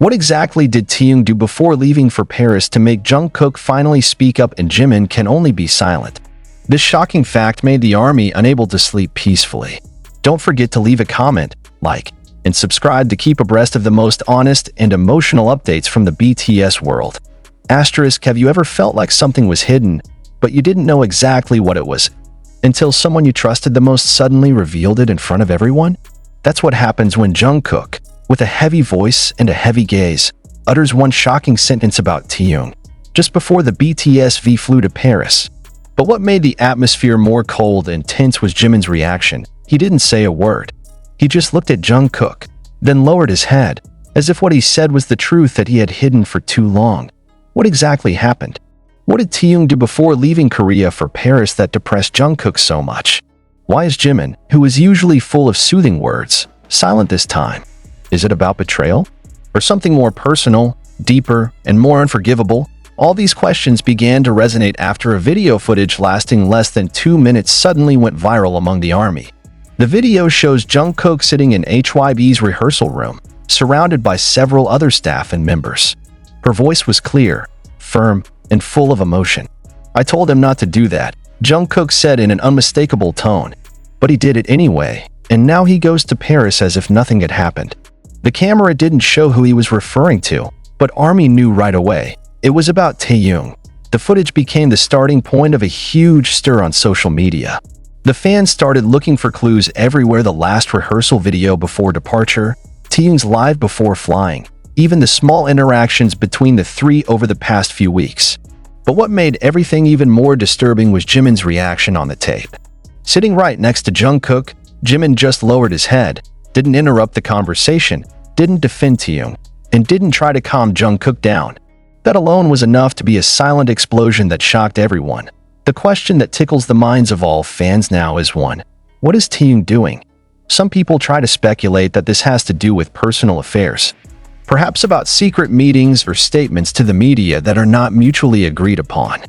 What exactly did Taehyung do before leaving for Paris to make Jungkook finally speak up and Jimin can only be silent? This shocking fact made the army unable to sleep peacefully. Don't forget to leave a comment, like, and subscribe to keep abreast of the most honest and emotional updates from the BTS world. Asterisk, have you ever felt like something was hidden, but you didn't know exactly what it was, until someone you trusted the most suddenly revealed it in front of everyone? That's what happens when Jungkook, with a heavy voice and a heavy gaze, utters one shocking sentence about Taehyung, just before the btsjk flew to Paris. But what made the atmosphere more cold and tense was Jimin's reaction. He didn't say a word. He just looked at Jungkook, then lowered his head, as if what he said was the truth that he had hidden for too long. What exactly happened? What did Taehyung do before leaving Korea for Paris that depressed Jungkook so much? Why is Jimin, who is usually full of soothing words, silent this time? Is it about betrayal? Or something more personal, deeper, and more unforgivable? All these questions began to resonate after a video footage lasting less than 2 minutes suddenly went viral among the army. The video shows Jungkook sitting in HYB's rehearsal room, surrounded by several other staff and members. Her voice was clear, firm, and full of emotion. "I told him not to do that," Jungkook said in an unmistakable tone. "But he did it anyway, and now he goes to Paris as if nothing had happened." The camera didn't show who he was referring to, but ARMY knew right away. It was about Taehyung. The footage became the starting point of a huge stir on social media. The fans started looking for clues everywhere: the last rehearsal video before departure, Taehyung's live before flying, even the small interactions between the three over the past few weeks. But what made everything even more disturbing was Jimin's reaction on the tape. Sitting right next to Jungkook, Jimin just lowered his head, didn't interrupt the conversation, didn't defend Taehyung, and didn't try to calm Jungkook down. That alone was enough to be a silent explosion that shocked everyone. The question that tickles the minds of all fans now is one: what is Taehyung doing? Some people try to speculate that this has to do with personal affairs, perhaps about secret meetings or statements to the media that are not mutually agreed upon.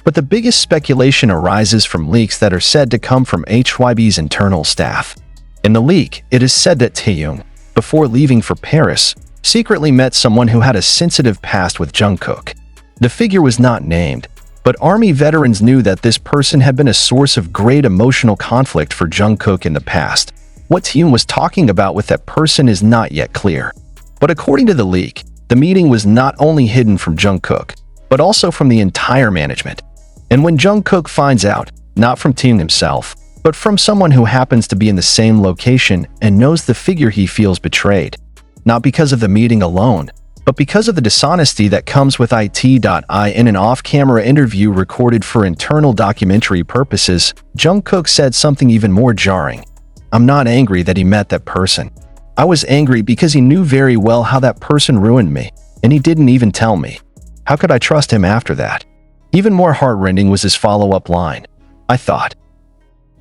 But the biggest speculation arises from leaks that are said to come from HYB's internal staff. In the leak, it is said that Taehyung, before leaving for Paris, secretly met someone who had a sensitive past with Jungkook. The figure was not named, but ARMY veterans knew that this person had been a source of great emotional conflict for Jungkook in the past. What Taehyung was talking about with that person is not yet clear. But according to the leak, the meeting was not only hidden from Jungkook, but also from the entire management. And when Jungkook finds out, not from Taehyung himself, but from someone who happens to be in the same location and knows the figure, he feels betrayed. Not because of the meeting alone, but because of the dishonesty that comes with it. In an off-camera interview recorded for internal documentary purposes, Jungkook said something even more jarring. "I'm not angry that he met that person. I was angry because he knew very well how that person ruined me, and he didn't even tell me. How could I trust him after that?" Even more heartrending was his follow-up line: "I thought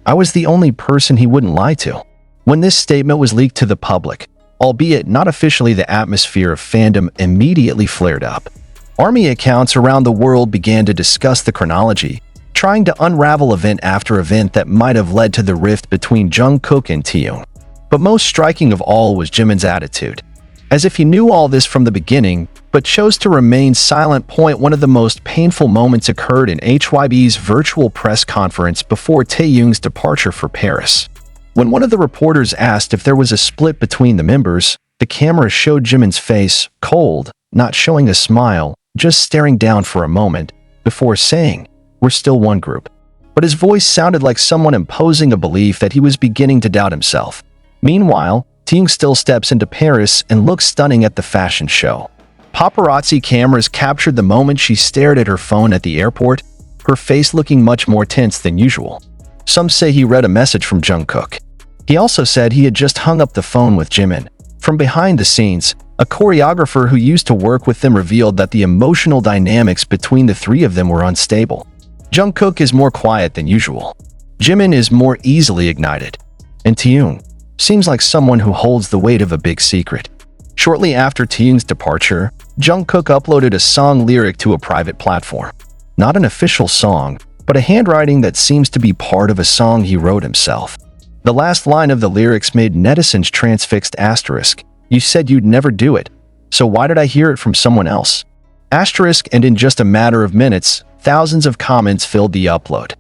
I was the only person he wouldn't lie to." When this statement was leaked to the public, albeit not officially, the atmosphere of fandom immediately flared up. ARMY accounts around the world began to discuss the chronology, trying to unravel event after event that might have led to the rift between Jungkook and Taehyung. But most striking of all was Jimin's attitude. As if he knew all this from the beginning, but chose to remain silent. One of the most painful moments occurred in HYB's virtual press conference before Taehyung's departure for Paris. When one of the reporters asked if there was a split between the members, the camera showed Jimin's face, cold, not showing a smile, just staring down for a moment, before saying, "We're still one group." But his voice sounded like someone imposing a belief that he was beginning to doubt himself. Meanwhile, Taehyung still steps into Paris and looks stunning at the fashion show. Paparazzi cameras captured the moment she stared at her phone at the airport, her face looking much more tense than usual. Some say he read a message from Jungkook. He also said he had just hung up the phone with Jimin. From behind the scenes, a choreographer who used to work with them revealed that the emotional dynamics between the three of them were unstable. Jungkook is more quiet than usual. Jimin is more easily ignited. And Taehyung seems like someone who holds the weight of a big secret. Shortly after Taehyung's departure, Jungkook uploaded a song lyric to a private platform. Not an official song, but a handwriting that seems to be part of a song he wrote himself. The last line of the lyrics made netizens transfixed. "You said you'd never do it, So why did I hear it from someone else? Asterisk, and in just a matter of minutes, thousands of comments filled the upload.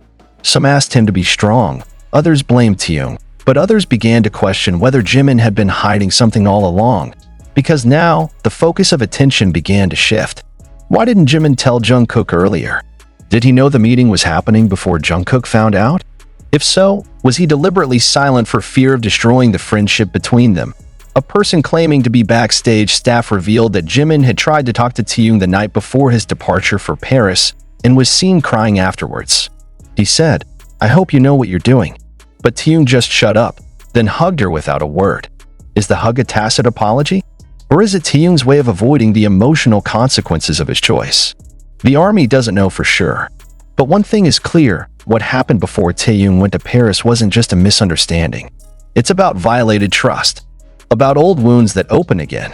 Some asked him to be strong, others blamed Taehyung, but others began to question whether Jimin had been hiding something all along, because now the focus of attention began to shift. Why didn't Jimin tell Jungkook earlier? Did he know the meeting was happening before Jungkook found out? If so, was he deliberately silent for fear of destroying the friendship between them? A person claiming to be backstage staff revealed that Jimin had tried to talk to Taehyung the night before his departure for Paris and was seen crying afterwards. He said, "I hope you know what you're doing." But Taehyung just shut up, then hugged her without a word. Is the hug a tacit apology? Or is it Taehyung's way of avoiding the emotional consequences of his choice? The army doesn't know for sure. But one thing is clear, what happened before Taehyung went to Paris wasn't just a misunderstanding. It's about violated trust, about old wounds that open again,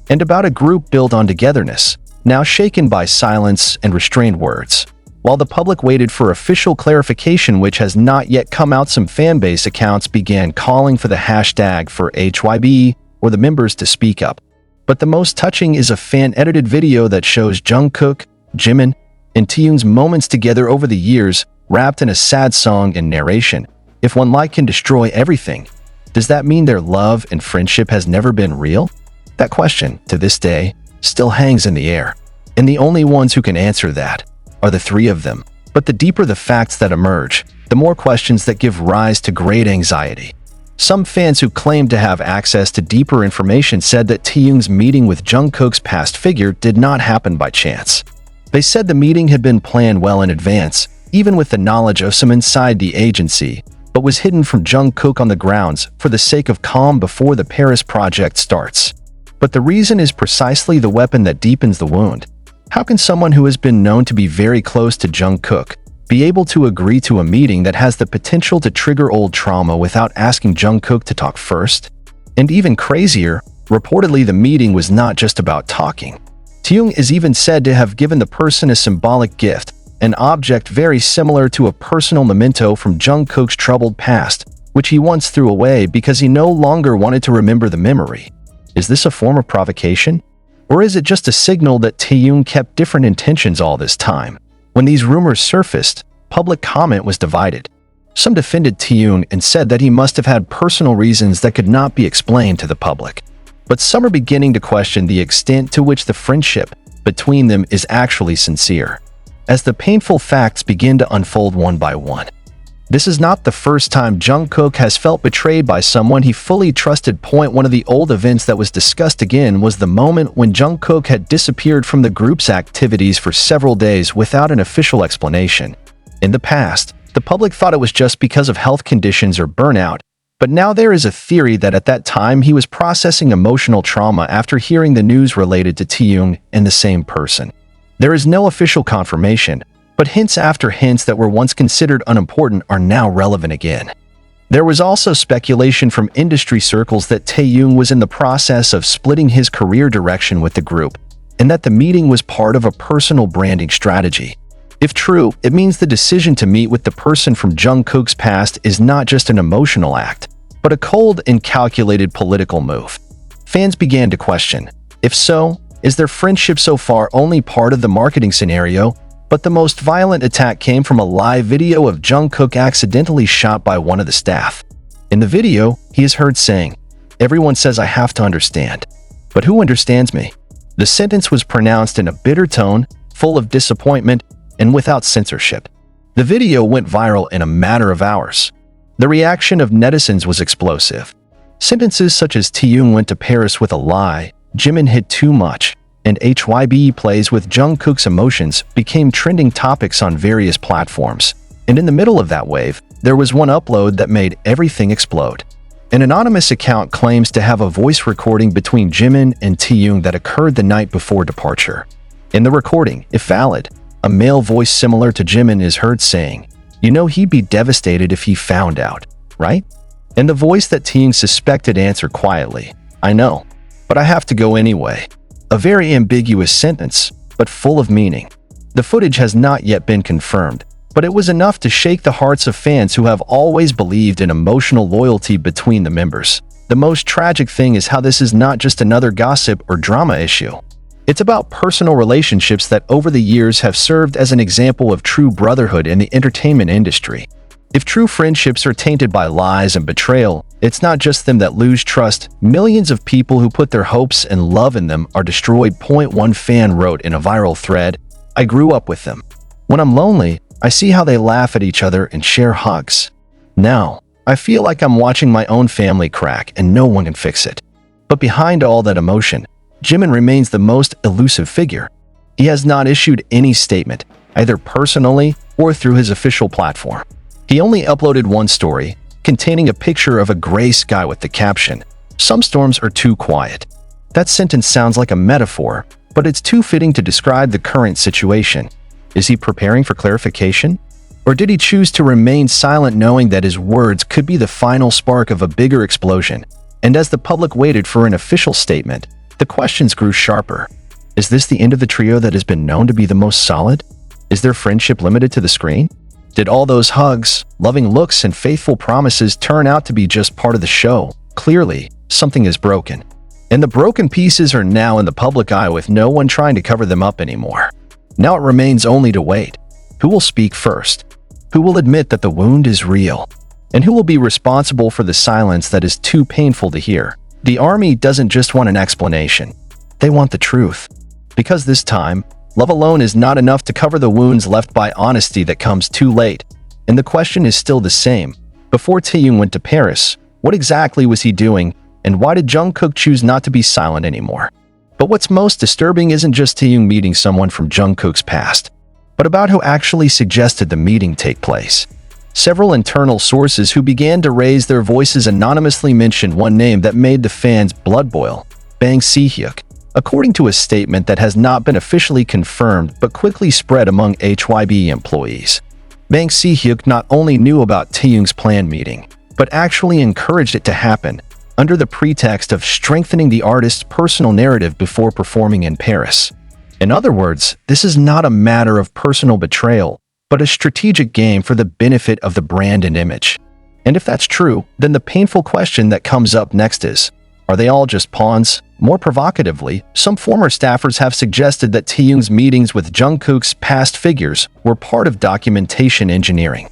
and about a group built on togetherness, now shaken by silence and restrained words. While the public waited for official clarification which has not yet come out, some fanbase accounts began calling for the hashtag for HYB or the members to speak up. But the most touching is a fan-edited video that shows Jungkook, Jimin, and Taehyung's moments together over the years, wrapped in a sad song and narration. If one like can destroy everything, does that mean their love and friendship has never been real? That question, to this day, still hangs in the air. And the only ones who can answer that are the three of them. But the deeper the facts that emerge, the more questions that give rise to great anxiety. Some fans who claimed to have access to deeper information said that Taehyung's meeting with Jungkook's past figure did not happen by chance. They said the meeting had been planned well in advance, even with the knowledge of some inside the agency, but was hidden from Jungkook on the grounds for the sake of calm before the Paris project starts. But the reason is precisely the weapon that deepens the wound. How can someone who has been known to be very close to Jungkook be able to agree to a meeting that has the potential to trigger old trauma without asking Jungkook to talk first? And even crazier, reportedly the meeting was not just about talking. Taehyung is even said to have given the person a symbolic gift, an object very similar to a personal memento from Jungkook's troubled past, which he once threw away because he no longer wanted to remember the memory. Is this a form of provocation? Or is it just a signal that Taehyung kept different intentions all this time? When these rumors surfaced, public comment was divided. Some defended Taehyung and said that he must have had personal reasons that could not be explained to the public. But some are beginning to question the extent to which the friendship between them is actually sincere, as the painful facts begin to unfold one by one. This is not the first time Jungkook has felt betrayed by someone he fully trusted. One of the old events that was discussed again was the moment when Jungkook had disappeared from the group's activities for several days without an official explanation. In the past, the public thought it was just because of health conditions or burnout, but now there is a theory that at that time he was processing emotional trauma after hearing the news related to Taehyung and the same person. There is no official confirmation, but hints after hints that were once considered unimportant are now relevant again. There was also speculation from industry circles that Taehyung was in the process of splitting his career direction with the group, and that the meeting was part of a personal branding strategy. If true, it means the decision to meet with the person from Jungkook's past is not just an emotional act, but a cold and calculated political move. Fans began to question, if so, is their friendship so far only part of the marketing scenario? But the most violent attack came from a live video of Jungkook accidentally shot by one of the staff. In the video, he is heard saying, "Everyone says I have to understand. But who understands me?" The sentence was pronounced in a bitter tone, full of disappointment, and without censorship. The video went viral in a matter of hours. The reaction of netizens was explosive. Sentences such as Taehyung went to Paris with a lie, Jimin hid too much, and HYB plays with Jungkook's emotions became trending topics on various platforms. And in the middle of that wave, there was one upload that made everything explode. An anonymous account claims to have a voice recording between Jimin and Taehyung that occurred the night before departure. In the recording, if valid, a male voice similar to Jimin is heard saying, "You know he'd be devastated if he found out, right?" And the voice that Taehyung suspected answered quietly, "I know, but I have to go anyway." A very ambiguous sentence, but full of meaning. The footage has not yet been confirmed, but it was enough to shake the hearts of fans who have always believed in emotional loyalty between the members. The most tragic thing is how this is not just another gossip or drama issue. It's about personal relationships that over the years have served as an example of true brotherhood in the entertainment industry. If true friendships are tainted by lies and betrayal, it's not just them that lose trust. Millions of people who put their hopes and love in them are destroyed. One fan wrote in a viral thread, "I grew up with them. When I'm lonely, I see how they laugh at each other and share hugs. Now, I feel like I'm watching my own family crack and no one can fix it." But behind all that emotion, Jimin remains the most elusive figure. He has not issued any statement, either personally or through his official platform. He only uploaded one story, containing a picture of a gray sky with the caption, "Some storms are too quiet." That sentence sounds like a metaphor, but it's too fitting to describe the current situation. Is he preparing for clarification? Or did he choose to remain silent knowing that his words could be the final spark of a bigger explosion? And as the public waited for an official statement, the questions grew sharper. Is this the end of the trio that has been known to be the most solid? Is their friendship limited to the screen? Did all those hugs, loving looks, and faithful promises turn out to be just part of the show? Clearly, something is broken. And the broken pieces are now in the public eye with no one trying to cover them up anymore. Now it remains only to wait. Who will speak first? Who will admit that the wound is real? And who will be responsible for the silence that is too painful to hear? The army doesn't just want an explanation. They want the truth. Because this time, love alone is not enough to cover the wounds left by honesty that comes too late. And the question is still the same. Before Taehyung went to Paris, what exactly was he doing, and why did Jungkook choose not to be silent anymore? But what's most disturbing isn't just Taehyung meeting someone from Jungkook's past, but about who actually suggested the meeting take place. Several internal sources who began to raise their voices anonymously mentioned one name that made the fans' blood boil, Bang Taehyung. According to a statement that has not been officially confirmed but quickly spread among HYB employees, Bang Taehyung not only knew about Taehyung's planned meeting, but actually encouraged it to happen, under the pretext of strengthening the artist's personal narrative before performing in Paris. In other words, this is not a matter of personal betrayal, but a strategic game for the benefit of the brand and image. And if that's true, then the painful question that comes up next is, are they all just pawns? More provocatively, some former staffers have suggested that Taehyung's meetings with Jungkook's past figures were part of documentation engineering,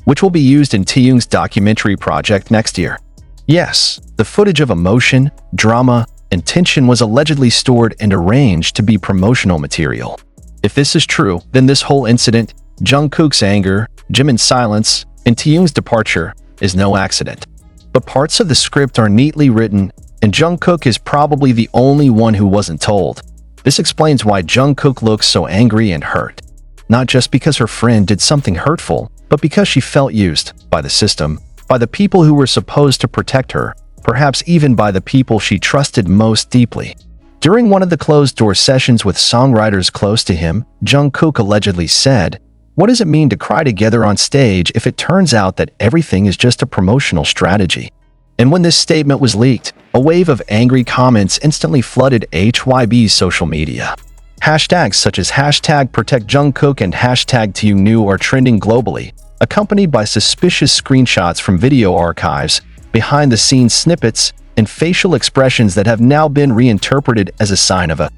which will be used in Taehyung's documentary project next year. Yes, the footage of emotion, drama, and tension was allegedly stored and arranged to be promotional material. If this is true, then this whole incident, Jungkook's anger, Jimin's silence, and Taehyung's departure, is no accident. But parts of the script are neatly written, and Jungkook is probably the only one who wasn't told. This explains why Jungkook looks so angry and hurt. Not just because her friend did something hurtful, but because she felt used by the system, by the people who were supposed to protect her, perhaps even by the people she trusted most deeply. During one of the closed-door sessions with songwriters close to him, Jungkook allegedly said, "What does it mean to cry together on stage if it turns out that everything is just a promotional strategy?" And when this statement was leaked, a wave of angry comments instantly flooded HYB's social media. Hashtags such as #ProtectJungkook and #TaehyungNew are trending globally, accompanied by suspicious screenshots from video archives, behind-the-scenes snippets, and facial expressions that have now been reinterpreted as a sign of a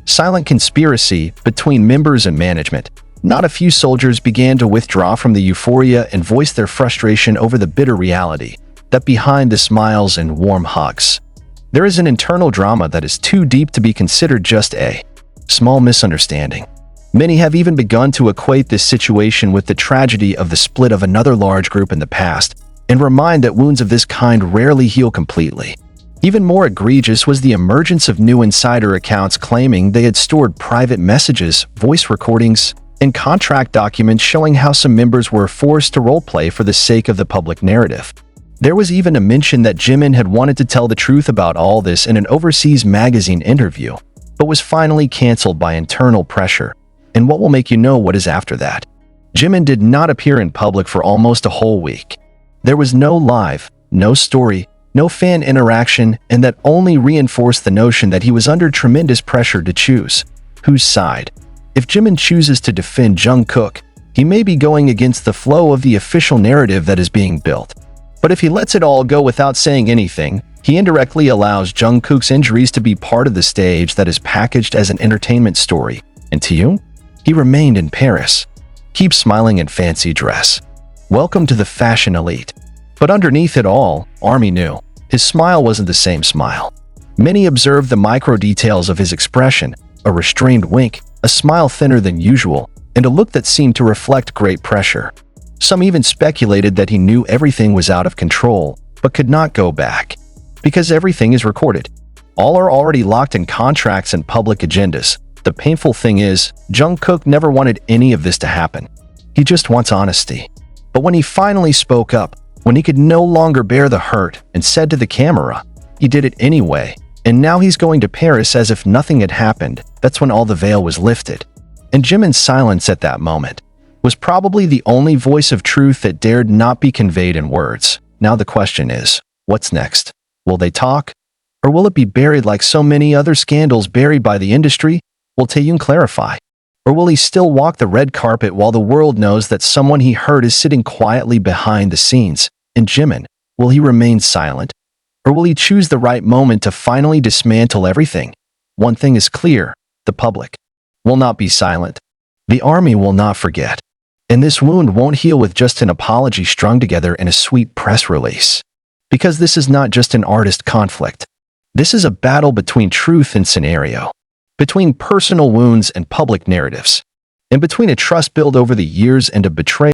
silent conspiracy between members and management. Not a few soldiers began to withdraw from the euphoria and voice their frustration over the bitter reality that behind the smiles and warm hugs, there is an internal drama that is too deep to be considered just a small misunderstanding. Many have even begun to equate this situation with the tragedy of the split of another large group in the past, and remind that wounds of this kind rarely heal completely. Even more egregious was the emergence of new insider accounts claiming they had stored private messages, voice recordings, and contract documents showing how some members were forced to roleplay for the sake of the public narrative. There was even a mention that Jimin had wanted to tell the truth about all this in an overseas magazine interview, but was finally canceled by internal pressure. And what will make you know what is after that? Jimin did not appear in public for almost a whole week. There was no live, no story, no fan interaction, and that only reinforced the notion that he was under tremendous pressure to choose whose side. If Jimin chooses to defend Jungkook, he may be going against the flow of the official narrative that is being built. But if he lets it all go without saying anything, He indirectly allows Jungkook's injuries to be part of the stage that is packaged as an entertainment story. And Taehyung? He remained in Paris. Keep smiling in fancy dress. Welcome to the fashion elite. But underneath it all, ARMY knew. His smile wasn't the same smile. Many observed the micro details of his expression, a restrained wink, a smile thinner than usual, and a look that seemed to reflect great pressure. Some even speculated that he knew everything was out of control, but could not go back. Because everything is recorded. All are already locked in contracts and public agendas. The painful thing is, Jungkook never wanted any of this to happen. He just wants honesty. But when he finally spoke up, when he could no longer bear the hurt and said to the camera, he did it anyway, and now he's going to Paris as if nothing had happened. That's when all the veil was lifted. And Jimin's silence at that moment was probably the only voice of truth that dared not be conveyed in words. Now the question is, what's next? Will they talk? Or will it be buried like so many other scandals buried by the industry? Will Taehyung clarify? Or will he still walk the red carpet while the world knows that someone he hurt is sitting quietly behind the scenes? And Jimin, will he remain silent? Or will he choose the right moment to finally dismantle everything? One thing is clear, the public will not be silent. The ARMY will not forget. And this wound won't heal with just an apology strung together in a sweet press release. Because this is not just an artist conflict. This is a battle between truth and scenario. Between personal wounds and public narratives. And between a trust built over the years and a betrayal